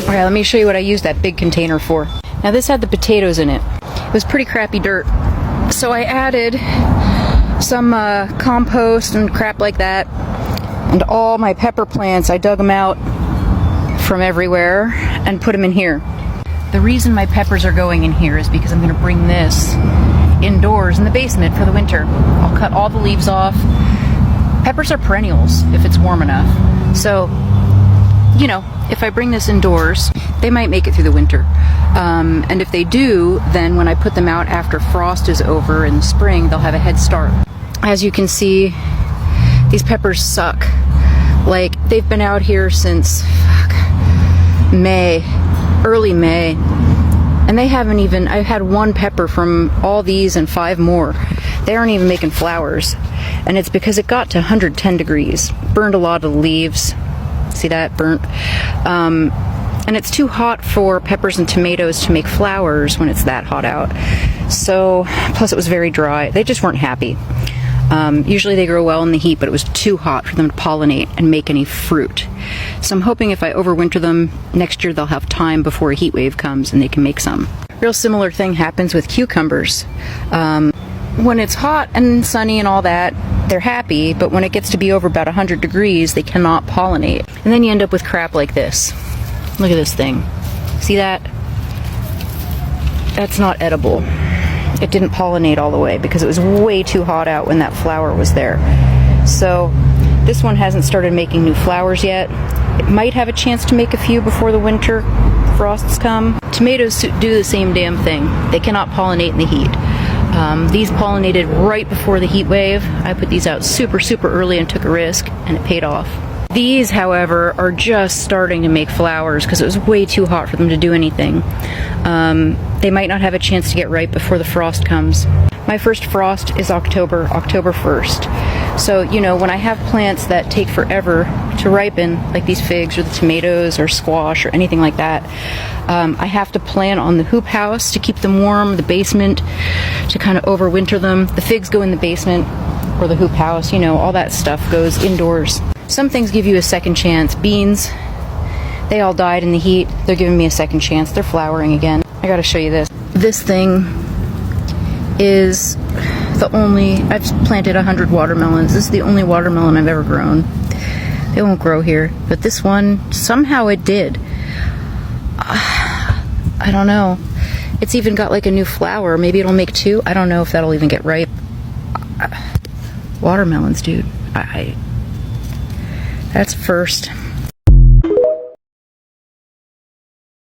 Okay, let me show you what I used that big container for. Now this had the potatoes in it. It was pretty crappy dirt. So I added some compost and crap like that. And all my pepper plants, I dug them out from everywhere and put them in here. The reason my peppers are going in here is because I'm going to bring this indoors in the basement for the winter. I'll cut all the leaves off. Peppers are perennials if it's warm enough. So, you know, if I bring this indoors, they might make it through the winter. And if they do, then when I put them out after frost is over in the spring, they'll have a head start. As you can see, these peppers suck. Like, they've been out here since May, early May, and they haven't even, I've had one pepper from all these and 5 more. They aren't even making flowers. And it's because it got to 110 degrees. Burned a lot of the leaves. See that? Burnt. And it's too hot for peppers and tomatoes to make flowers when it's that hot out. So, plus it was very dry. They just weren't happy. Usually they grow well in the heat, but it was too hot for them to pollinate and make any fruit. So I'm hoping if I overwinter them, next year they'll have time before a heat wave comes and they can make some. Real similar thing happens with cucumbers. When it's hot and sunny and all that, they're happy, but when it gets to be over about 100 degrees, they cannot pollinate. And then you end up with crap like this. Look at this thing. See that? That's not edible. It didn't pollinate all the way because it was way too hot out when that flower was there. So this one hasn't started making new flowers yet. It might have a chance to make a few before the winter frosts come. Tomatoes do the same damn thing. They cannot pollinate in the heat. These pollinated right before the heat wave. I put these out super early and took a risk, and it paid off. These, however, are just starting to make flowers because it was way too hot for them to do anything. They might not have a chance to get ripe before the frost comes. My first frost is October 1st. So, you know, when I have plants that take forever to ripen, like these figs or the tomatoes or squash or anything like that, I have to plan on the hoop house to keep them warm, the basement to kind of overwinter them. The figs go in the basement or the hoop house, you know, all that stuff goes indoors. Some things give you a second chance. Beans, they all died in the heat. They're giving me a second chance. They're flowering again. I gotta show you this. This thing is the only, I've planted 100 watermelons. This is the only watermelon I've ever grown. They won't grow here, but this one, somehow it did. I don't know. It's even got like a new flower. Maybe it'll make 2. I don't know if that'll even get ripe. Watermelons, dude. That's first.